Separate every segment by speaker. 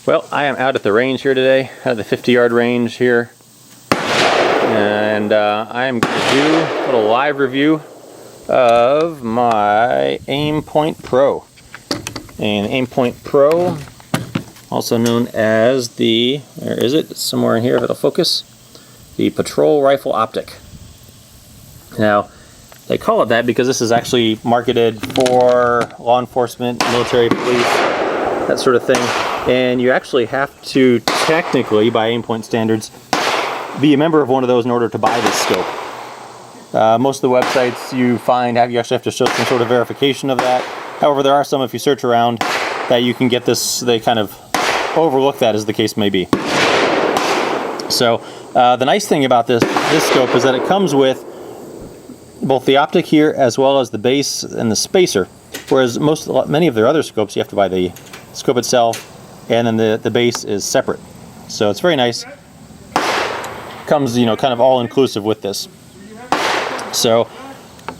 Speaker 1: Well, I am out at the range here today, out of the 50-yard range here, and I am going to do a little live review of my Aimpoint PRO. And Aimpoint PRO, also known as the, where is it? It's somewhere in here if it'll focus, the Patrol Rifle Optic. Now, they call it that because this is actually marketed for law enforcement, military, police, that sort of thing. And you actually have to technically, by Aimpoint standards, be a member of one of those in order to buy this scope. Most of the websites you find you actually have to show some sort of verification of that. However, there are some, if you search around, that you can get this, they kind of overlook that as the case may be. So the nice thing about this scope is that it comes with both the optic here as well as the base and the spacer, whereas many of their other scopes you have to buy the scope itself, and then the base is separate. So it's very nice. Comes, you know, kind of all inclusive with this. So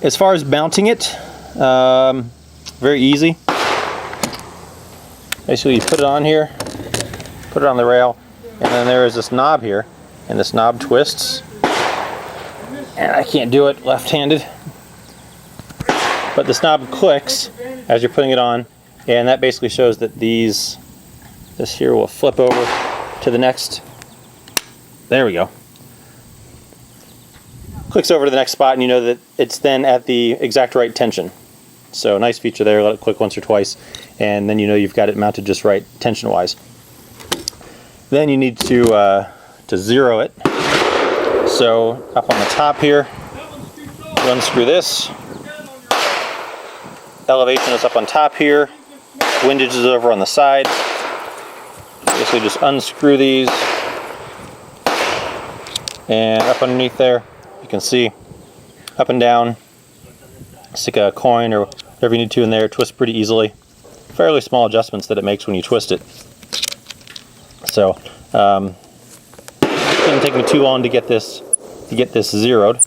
Speaker 1: as far as mounting it, very easy. Basically you put it on here, put it on the rail, and then there is this knob here, and this knob twists. And I can't do it left-handed, but this knob clicks as you're putting it on, and that basically shows that this here will flip over to the next. There we go. Clicks over to the next spot, and you know that it's then at the exact right tension. So nice feature there. Let it click once or twice, and then you know you've got it mounted just right tension-wise. Then you need to zero it. So up on the top here, you unscrew this. Elevation is up on top here. Windage is over on the side. Basically just unscrew these, and up underneath there you can see up and down. Stick a coin or whatever you need to in there. Twist pretty easily. Fairly small adjustments that it makes when you twist it. So it didn't take me too long to get this zeroed.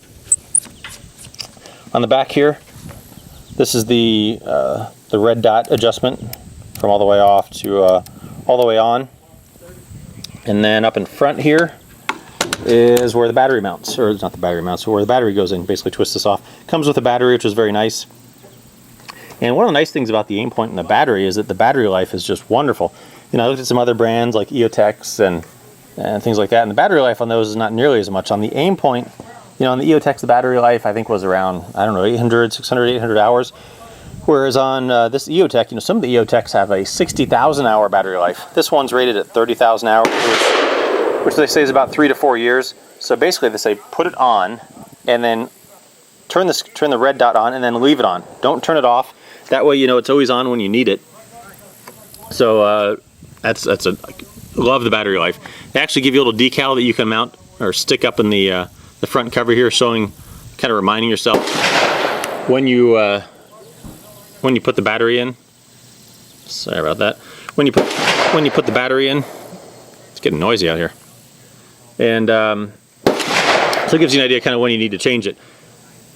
Speaker 1: On the back here, this is the red dot adjustment from all the way off to all the way on. And then up in front here is where the battery mounts, or not the battery mounts, where the battery goes in. Basically twist this off. Comes with a battery, which is very nice. And one of the nice things about the Aimpoint and the battery is that the battery life is just wonderful. You know, I looked at some other brands like EOTechs and things like that, and the battery life on those is not nearly as much. On the Aimpoint, you know, on the EOTechs, the battery life I think was around, I don't know, 600, 800 hours. Whereas on this EOTech, you know, some of the EOTechs have a 60,000 hour battery life. This one's rated at 30,000 hours, which they say is about 3 to 4 years. So basically they say put it on, and then turn the red dot on, and then leave it on. Don't turn it off. That way you know it's always on when you need it. So love the battery life. They actually give you a little decal that you can mount or stick up in the front cover here, showing, kind of reminding yourself when you put the battery in. Sorry about that. When you put the battery in, it's getting noisy out here. And so it gives you an idea kind of when you need to change it.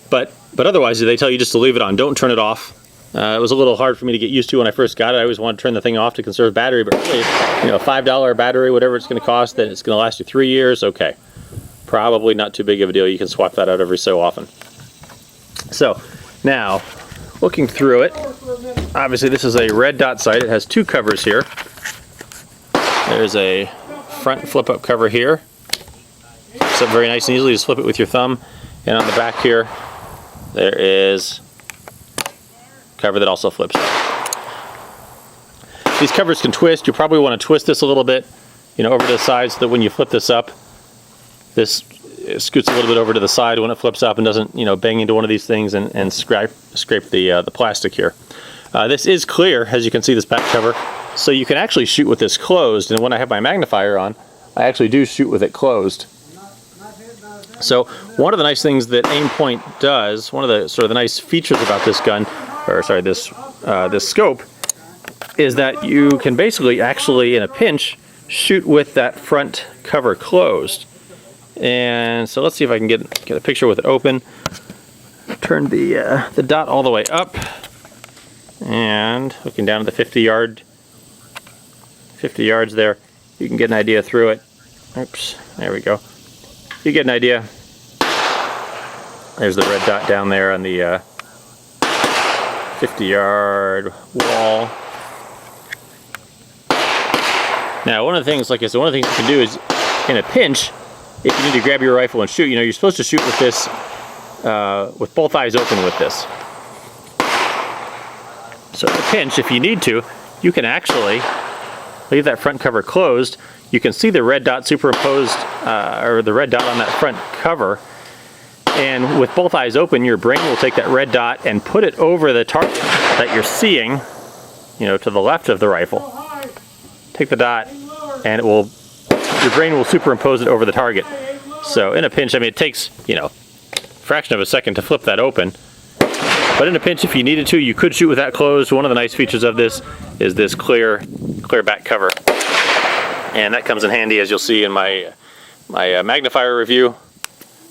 Speaker 1: But otherwise, they tell you just to leave it on. Don't turn it off. It was a little hard for me to get used to when I first got it. I always wanted to turn the thing off to conserve battery, but really, you know, a $5 battery, whatever it's going to cost, that it's going to last you 3 years, okay. Probably not too big of a deal. You can swap that out every so often. So, now, looking through it, obviously this is a red dot sight. It has two covers here. There's a front flip-up cover here. It's up very nice and easily. Just flip it with your thumb. And on the back here, there is cover that also flips up. These covers can twist. You probably want to twist this a little bit, you know, over to the side, so that when you flip this up, this scoots a little bit over to the side when it flips up and doesn't, you know, bang into one of these things and scrape the plastic here. This is clear, as you can see, this back cover, so you can actually shoot with this closed. And when I have my magnifier on, I actually do shoot with it closed. So one of the nice things that Aimpoint does, one of the sort of the nice features about this gun, or sorry, this scope, is that you can basically actually in a pinch shoot with that front cover closed. And so let's see if I can get a picture with it open. Turn the dot all the way up, and looking down at the 50-yard 50 yards there. You can get an idea through it. Oops, there we go. You get an idea. There's the red dot down there on the 50-yard wall. Now, one of the things, like I said, one of the things you can do is, in a pinch, if you need to grab your rifle and shoot, you know, you're supposed to shoot with this, with both eyes open with this. So in a pinch, if you need to, you can actually leave that front cover closed. You can see the red dot superimposed, or the red dot on that front cover. And with both eyes open, your brain will take that red dot and put it over the target that you're seeing, you know, to the left of the rifle. Take the dot, and it will, your brain will superimpose it over the target. So in a pinch, I mean, it takes, you know, a fraction of a second to flip that open. But in a pinch, if you needed to, you could shoot with that closed. One of the nice features of this is this clear back cover. And that comes in handy, as you'll see in my magnifier review.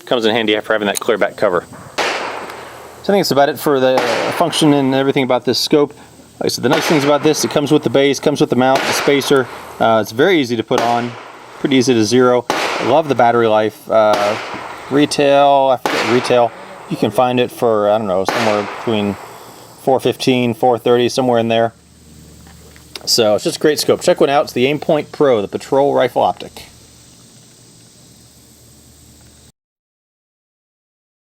Speaker 1: Comes in handy after having that clear back cover. So I think that's about it for the function and everything about this scope. Like I said, the nice things about this, it comes with the base, comes with the mount, the spacer. It's very easy to put on, pretty easy to zero. I love the battery life. Retail, I forget retail. You can find it for, I don't know, somewhere between $4.15, $4.30, somewhere in there. So it's just a great scope. Check one out. It's the Aimpoint PRO, the Patrol Rifle Optic.